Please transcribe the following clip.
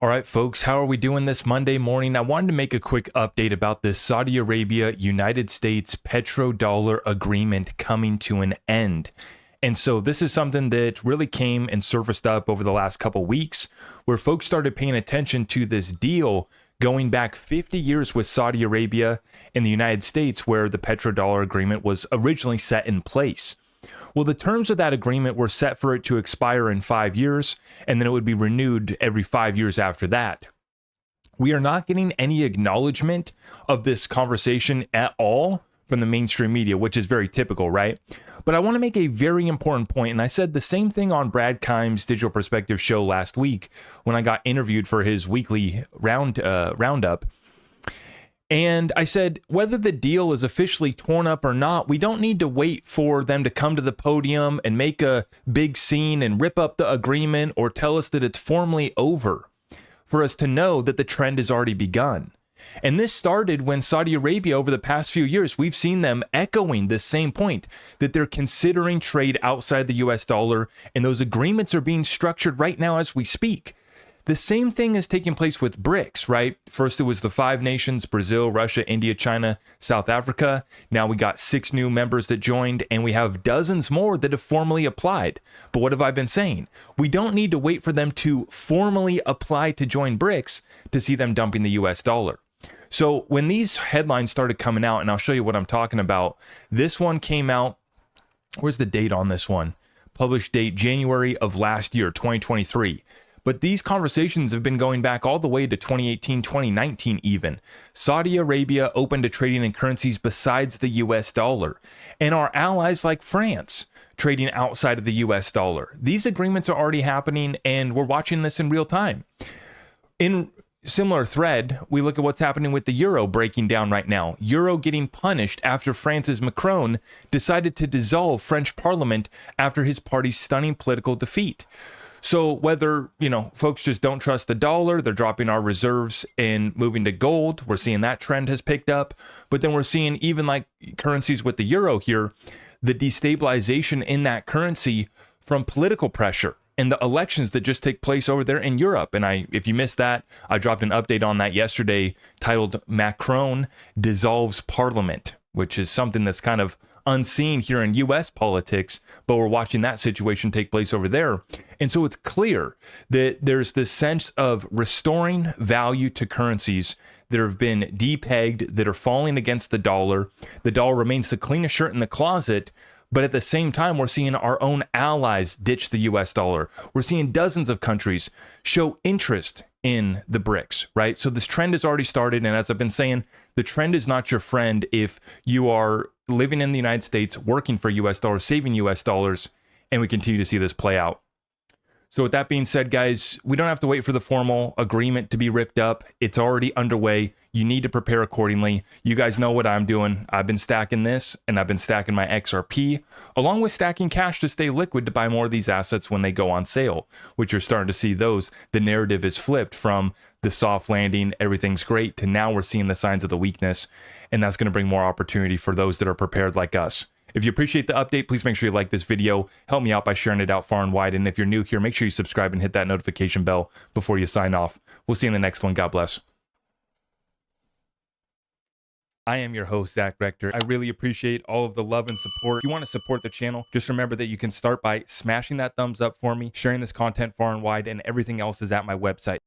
All right, folks, how are we doing this Monday morning? I wanted to make a quick update about this Saudi Arabia United States petrodollar agreement coming to an end. And so this is something that really came and surfaced up over the last couple weeks where folks started paying attention to this deal going back 50 years with Saudi Arabia and the United States, where the petrodollar agreement was originally set in place. Well, the terms of that agreement were set for it to expire in 5 years, and then it would be renewed every 5 years after that. We are not getting any acknowledgement of this conversation at all from the mainstream media, which is very typical, right? But I want to make a very important point, and I said the same thing on Brad Kimes' Digital Perspective show last week when I got interviewed for his weekly roundup. And I said, whether the deal is officially torn up or not, we don't need to wait for them to come to the podium and make a big scene and rip up the agreement or tell us that it's formally over for us to know that the trend has already begun. And this started when Saudi Arabia, over the past few years, we've seen them echoing this same point, that they're considering trade outside the US dollar, and those agreements are being structured right now as we speak. The same thing is taking place with BRICS, right? First, it was the 5 nations, Brazil, Russia, India, China, South Africa. Now we got 6 new members that joined, and we have dozens more that have formally applied. But what have I been saying? We don't need to wait for them to formally apply to join BRICS to see them dumping the US dollar. So when these headlines started coming out, and I'll show you what I'm talking about, this one came out, where's the date on this one? Published date January of last year, 2023. But these conversations have been going back all the way to 2018, 2019 even. Saudi Arabia open to trading in currencies besides the US dollar. And our allies like France trading outside of the US dollar. These agreements are already happening, and we're watching this in real time. In similar thread, we look at what's happening with the euro breaking down right now. Euro getting punished after France's Macron decided to dissolve French parliament after his party's stunning political defeat. So whether, folks just don't trust the dollar, they're dropping our reserves and moving to gold. We're seeing that trend has picked up. But then we're seeing, even like currencies with the euro here, the destabilization in that currency from political pressure and the elections that just take place over there in Europe. And if you missed that, I dropped an update on that yesterday titled Macron Dissolves Parliament, which is something that's kind of unseen here in US politics, but we're watching that situation take place over there. And so it's clear that there's this sense of restoring value to currencies that have been depegged, that are falling against the dollar. The dollar remains the cleanest shirt in the closet, but at the same time, we're seeing our own allies ditch the US dollar. We're seeing dozens of countries show interest in the BRICS, right? So this trend has already started. And as I've been saying, the trend is not your friend if you are living in the United States, working for US dollars, saving US dollars, and we continue to see this play out. So with that being said, guys, we don't have to wait for the formal agreement to be ripped up. It's already underway. You need to prepare accordingly. You guys know what I'm doing. I've been stacking this, and I've been stacking my XRP, along with stacking cash to stay liquid to buy more of these assets when they go on sale, which you're starting to see those. The narrative is flipped from the soft landing, everything's great, to now we're seeing the signs of the weakness, and that's going to bring more opportunity for those that are prepared like us. If you appreciate the update, please make sure you like this video. Help me out by sharing it out far and wide. And if you're new here, make sure you subscribe and hit that notification bell before you sign off. We'll see you in the next one. God bless. I am your host, Zach Rector. I really appreciate all of the love and support. If you want to support the channel, just remember that you can start by smashing that thumbs up for me, sharing this content far and wide, and everything else is at my website.